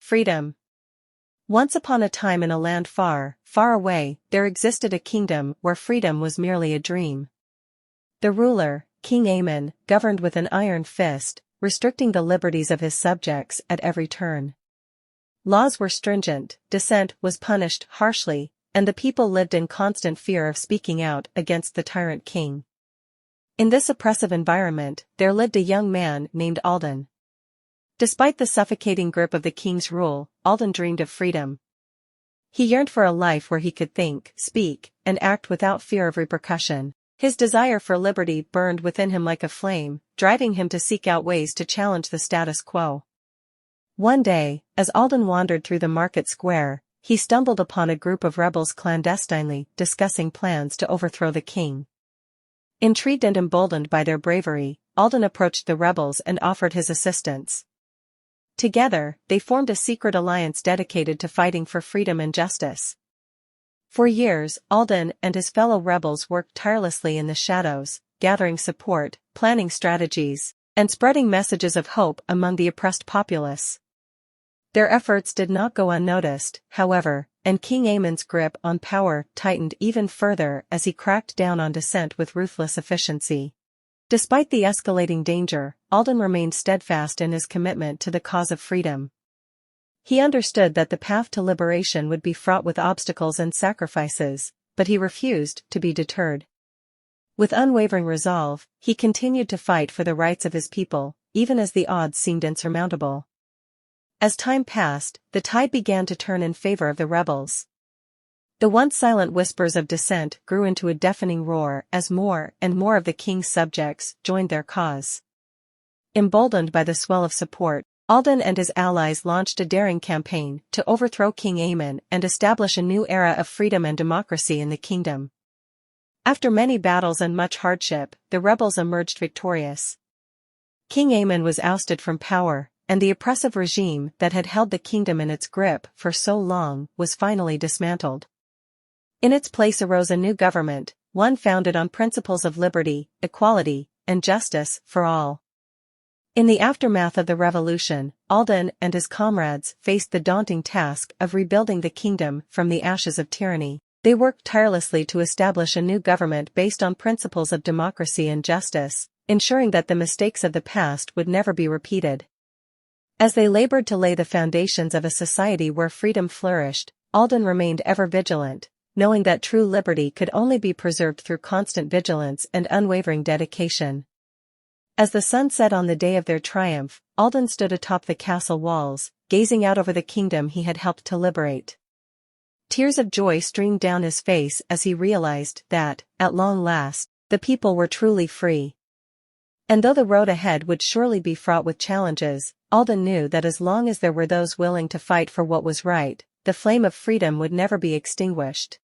Freedom. Once upon a time in a land far, far away, there existed a kingdom where freedom was merely a dream. The ruler, King Aemon, governed with an iron fist, restricting the liberties of his subjects at every turn. Laws were stringent, dissent was punished harshly, and the people lived in constant fear of speaking out against the tyrant king. In this oppressive environment, there lived a young man named Alden. Despite the suffocating grip of the king's rule, Alden dreamed of freedom. He yearned for a life where he could think, speak, and act without fear of repercussion. His desire for liberty burned within him like a flame, driving him to seek out ways to challenge the status quo. One day, as Alden wandered through the market square, he stumbled upon a group of rebels clandestinely discussing plans to overthrow the king. Intrigued and emboldened by their bravery, Alden approached the rebels and offered his assistance. Together, they formed a secret alliance dedicated to fighting for freedom and justice. For years, Alden and his fellow rebels worked tirelessly in the shadows, gathering support, planning strategies, and spreading messages of hope among the oppressed populace. Their efforts did not go unnoticed, however, and King Aemon's grip on power tightened even further as he cracked down on dissent with ruthless efficiency. Despite the escalating danger, Alden remained steadfast in his commitment to the cause of freedom. He understood that the path to liberation would be fraught with obstacles and sacrifices, but he refused to be deterred. With unwavering resolve, he continued to fight for the rights of his people, even as the odds seemed insurmountable. As time passed, the tide began to turn in favor of the rebels. The once silent whispers of dissent grew into a deafening roar as more and more of the king's subjects joined their cause. Emboldened by the swell of support, Alden and his allies launched a daring campaign to overthrow King Aemon and establish a new era of freedom and democracy in the kingdom. After many battles and much hardship, the rebels emerged victorious. King Aemon was ousted from power, and the oppressive regime that had held the kingdom in its grip for so long was finally dismantled. In its place arose a new government, one founded on principles of liberty, equality, and justice for all. In the aftermath of the revolution, Alden and his comrades faced the daunting task of rebuilding the kingdom from the ashes of tyranny. They worked tirelessly to establish a new government based on principles of democracy and justice, ensuring that the mistakes of the past would never be repeated. As they labored to lay the foundations of a society where freedom flourished, Alden remained ever vigilant, knowing that true liberty could only be preserved through constant vigilance and unwavering dedication. As the sun set on the day of their triumph, Alden stood atop the castle walls, gazing out over the kingdom he had helped to liberate. Tears of joy streamed down his face as he realized that, at long last, the people were truly free. And though the road ahead would surely be fraught with challenges, Alden knew that as long as there were those willing to fight for what was right, the flame of freedom would never be extinguished.